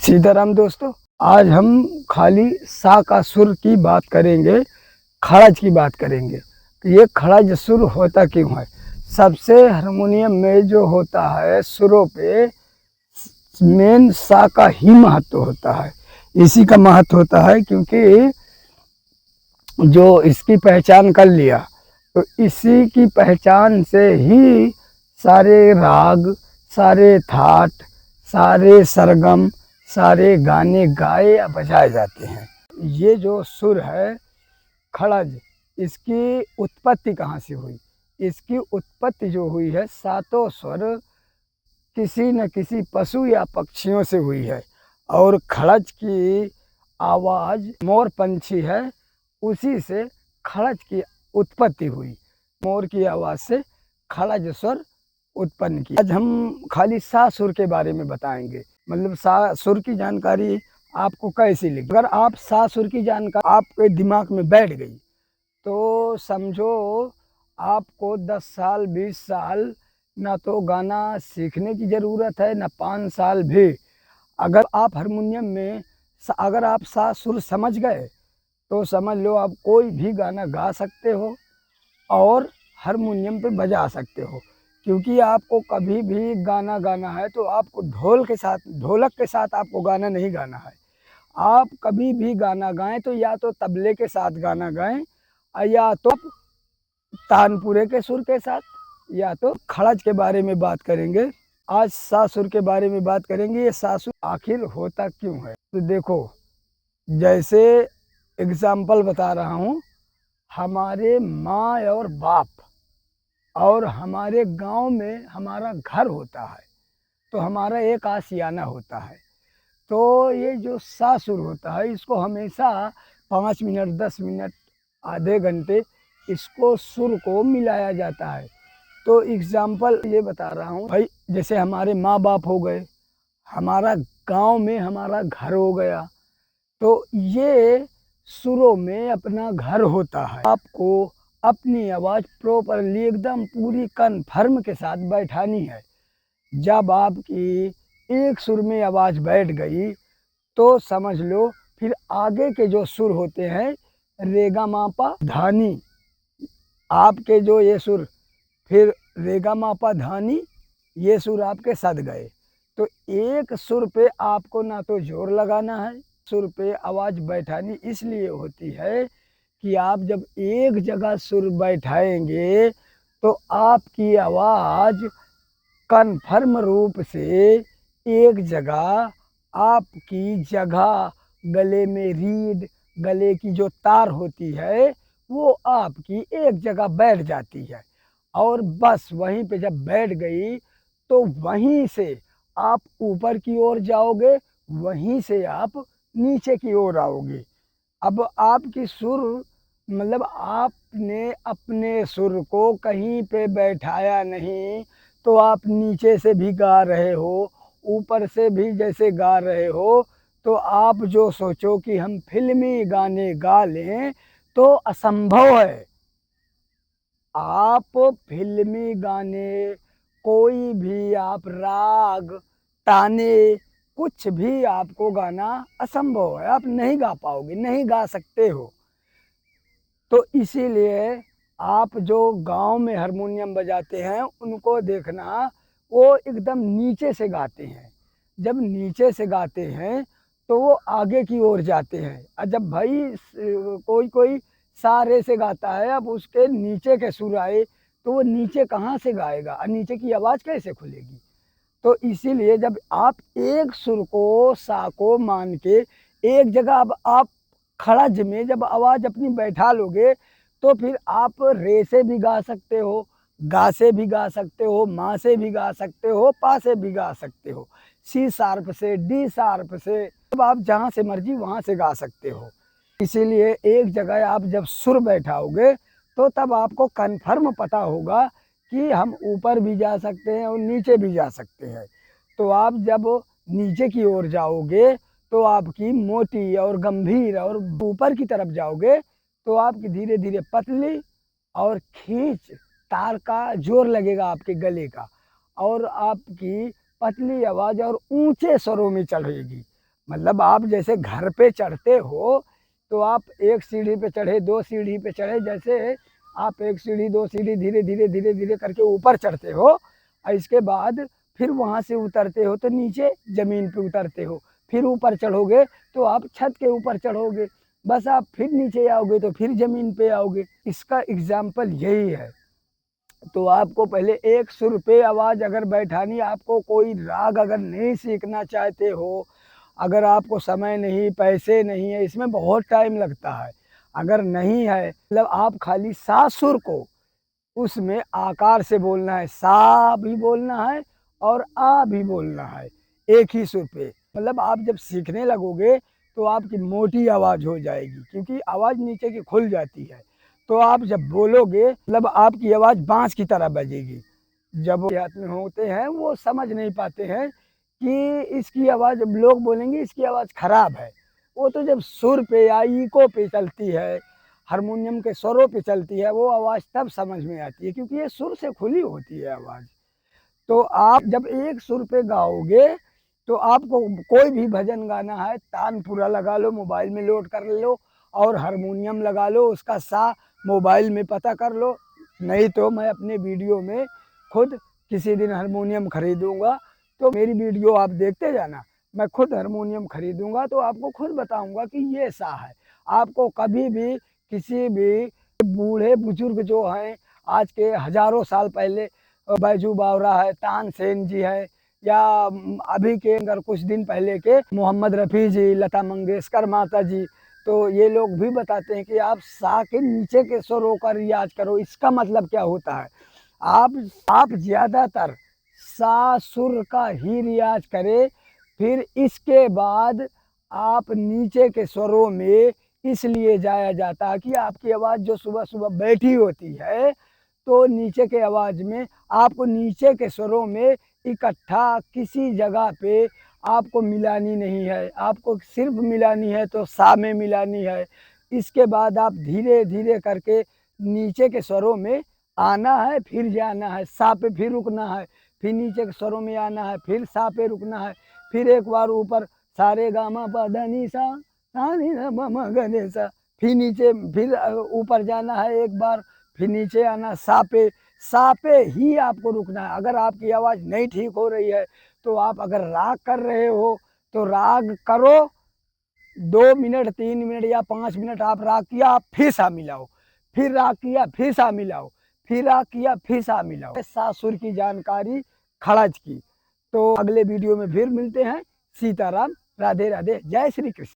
सीताराम दोस्तों, आज हम खाली सा का सुर की बात करेंगे, खड़ज की बात करेंगे। तो ये खड़ज सुर होता क्यों है? सबसे हारमोनियम में जो होता है सुरों पे मेन सा का ही महत्व होता है। इसी का महत्व होता है क्योंकि जो इसकी पहचान कर लिया तो इसी की पहचान से ही सारे राग, सारे थाट, सारे सरगम, सारे गाने गाए या बजाए जाते हैं। ये जो सुर है खड़ज, इसकी उत्पत्ति कहाँ से हुई? इसकी उत्पत्ति जो हुई है सातों स्वर किसी न किसी पशु या पक्षियों से हुई है। और खड़ज की आवाज़ मोर पंछी है, उसी से खड़ज की उत्पत्ति हुई। मोर की आवाज़ से खड़ज स्वर उत्पन्न की। आज हम खाली सा सुर के बारे में बताएंगे, मतलब सा सुर की जानकारी आपको कैसी लगी। अगर आप सा सुर की जानकारी आपके दिमाग में बैठ गई तो समझो आपको 10 साल 20 साल ना तो गाना सीखने की ज़रूरत है, ना 5 साल भी। अगर आप हारमोनियम में अगर आप सा सुर समझ गए तो समझ लो आप कोई भी गाना गा सकते हो और हारमोनियम पे बजा सकते हो। क्योंकि आपको कभी भी गाना गाना है तो आपको ढोलक के साथ आपको गाना नहीं गाना है। आप कभी भी गाना गाएं तो या तो तबले के साथ गाना गाएं या तो तानपुरे के सुर के साथ, या तो खड़ज के बारे में बात करेंगे। आज सा सुर के बारे में बात करेंगे। ये सा सुर आखिर होता क्यों है? तो देखो, जैसे एग्जाम्पल बता रहा हूँ, हमारे माँ और बाप और हमारे गांव में हमारा घर होता है तो हमारा एक आशियाना होता है। तो ये जो सा सुर होता है इसको हमेशा 5 मिनट 10 मिनट आधे घंटे इसको सुर को मिलाया जाता है। तो एग्जाम्पल ये बता रहा हूँ भाई, जैसे हमारे माँ बाप हो गए, हमारा गांव में हमारा घर हो गया, तो ये सुरों में अपना घर होता है। आपको अपनी आवाज़ प्रॉपरली एकदम पूरी कन्फर्म के साथ बैठानी है। जब आपकी एक सुर में आवाज़ बैठ गई तो समझ लो फिर आगे के जो सुर होते हैं रेगा मापा धानी, आपके जो ये सुर फिर रेगा मापा धानी, ये सुर आपके सध गए। तो एक सुर पे आपको ना तो जोर लगाना है, सुर पे आवाज़ बैठानी इसलिए होती है कि आप जब एक जगह सुर बैठाएंगे तो आपकी आवाज़ कन्फर्म रूप से एक जगह, आपकी जगह गले में रीड, गले की जो तार होती है वो आपकी एक जगह बैठ जाती है। और बस वहीं पे जब बैठ गई तो वहीं से आप ऊपर की ओर जाओगे, वहीं से आप नीचे की ओर आओगे। अब आपकी सुर, मतलब आपने अपने सुर को कहीं पे बैठाया नहीं तो आप नीचे से भी गा रहे हो, ऊपर से भी जैसे गा रहे हो, तो आप जो सोचो कि हम फिल्मी गाने गा लें तो असंभव है। आप फिल्मी गाने, कोई भी आप राग, ताने, कुछ भी आपको गाना असंभव है, आप नहीं गा पाओगे, नहीं गा सकते हो। तो इसीलिए आप जो गांव में हारमोनियम बजाते हैं उनको देखना, वो एकदम नीचे से गाते हैं। जब नीचे से गाते हैं तो वो आगे की ओर जाते हैं। और जब भाई कोई कोई सारे से गाता है, अब उसके नीचे के सुर आए तो वो नीचे कहाँ से गाएगा और नीचे की आवाज़ कैसे खुलेगी? तो इसीलिए जब आप एक सुर को, सा को मान के एक जगह, अब आप खड़ज में जब आवाज़ अपनी बैठा लोगे तो फिर आप रे से भी गा सकते हो, गा से भी गा सकते हो, माँ से भी गा सकते हो, पा से भी गा सकते हो, सी शार्प से, डी शार्प से, अब आप जहाँ से मर्जी वहाँ से गा सकते हो। इसीलिए एक जगह आप जब सुर बैठाओगे तो तब आपको कन्फर्म पता होगा कि हम ऊपर भी जा सकते हैं और नीचे भी जा सकते हैं। तो आप जब नीचे की ओर जाओगे तो आपकी मोटी और गंभीर, और ऊपर की तरफ जाओगे तो आपकी धीरे धीरे पतली और खींच, तार का जोर लगेगा आपके गले का, और आपकी पतली आवाज़ और ऊंचे स्वरों में चढ़ेगी। मतलब आप जैसे घर पे चढ़ते हो तो आप एक सीढ़ी पे चढ़े, दो सीढ़ी पे चढ़े, जैसे आप एक सीढ़ी दो सीढ़ी धीरे धीरे धीरे धीरे करके ऊपर चढ़ते हो और इसके बाद फिर वहाँ से उतरते हो तो नीचे ज़मीन पे उतरते हो, फिर ऊपर चढ़ोगे तो आप छत के ऊपर चढ़ोगे, बस आप फिर नीचे आओगे तो फिर ज़मीन पे आओगे। इसका एग्जाम्पल यही है। तो आपको पहले एक सुर पे आवाज़ अगर बैठानी, आपको कोई राग अगर नहीं सीखना चाहते हो, अगर आपको समय नहीं, पैसे नहीं है, इसमें बहुत टाइम लगता है, अगर नहीं है मतलब आप खाली सा सुर को उसमें आकार से बोलना है, सा भी बोलना है और आ भी बोलना है एक ही सुर पे। मतलब आप जब सीखने लगोगे तो आपकी मोटी आवाज़ हो जाएगी, क्योंकि आवाज़ नीचे की खुल जाती है। तो आप जब बोलोगे मतलब आपकी आवाज़ बाँस की तरह बजेगी। जब वो देहात में होते हैं वो समझ नहीं पाते हैं कि इसकी आवाज़, जब लोग बोलेंगे इसकी आवाज़ ख़राब है, वो तो जब सुर पे या इको पे चलती है, हारमोनियम के स्वरों पे चलती है, वो आवाज़ तब समझ में आती है, क्योंकि ये सुर से खुली होती है आवाज़। तो आप जब एक सुर पे गाओगे तो आपको कोई भी भजन गाना है, तानपुरा लगा लो, मोबाइल में लोड कर लो और हारमोनियम लगा लो, उसका सा मोबाइल में पता कर लो। नहीं तो मैं अपने वीडियो में खुद किसी दिन हारमोनियम खरीदूँगा तो मेरी वीडियो आप देखते जाना, मैं खुद हारमोनियम खरीदूँगा तो आपको खुद बताऊँगा कि ये सा है। आपको कभी भी किसी भी बूढ़े बुजुर्ग जो हैं आज के हज़ारों साल पहले, बैजू बावरा है, तानसेन जी है, या अभी के अगर कुछ दिन पहले के मोहम्मद रफ़ी जी, लता मंगेशकर माता जी, तो ये लोग भी बताते हैं कि आप सा के नीचे के स्वरों का रियाज करो। इसका मतलब क्या होता है, आप ज़्यादातर सा सुर का ही रियाज करें, फिर इसके बाद आप नीचे के स्वरों में इसलिए जाया जाता है कि आपकी आवाज़ जो सुबह-सुबह बैठी होती है, तो नीचे के आवाज़ में आपको नीचे के स्वरों में इकट्ठा किसी जगह पे आपको मिलानी नहीं है, आपको सिर्फ़ मिलानी है तो सा में मिलानी है। इसके बाद आप धीरे-धीरे करके नीचे के स्वरों में आना है, फिर जाना है, सा पे फिर रुकना है, फिर नीचे के स्वरों में आना है, फिर सा पे रुकना है, फिर एक बार ऊपर सा रे गा मा पा धा नी सा, सा नी ध प म ग रे सा, फिर नीचे फिर ऊपर जाना है एक बार, फिर नीचे आना सा पे ही आपको रुकना है। अगर आपकी आवाज़ नहीं ठीक हो रही है तो आप अगर राग कर रहे हो तो राग करो, 2 मिनट 3 मिनट या 5 मिनट आप राग किया, आप फिर सा मिलाओ, फिर राग किया, फिर सा मिलाओ, फिर राग किया, फिर सा मिलाओ। सा सुर की जानकारी खड़ज की। तो अगले वीडियो में फिर मिलते हैं। सीताराम, राधे राधे, जय श्री कृष्ण।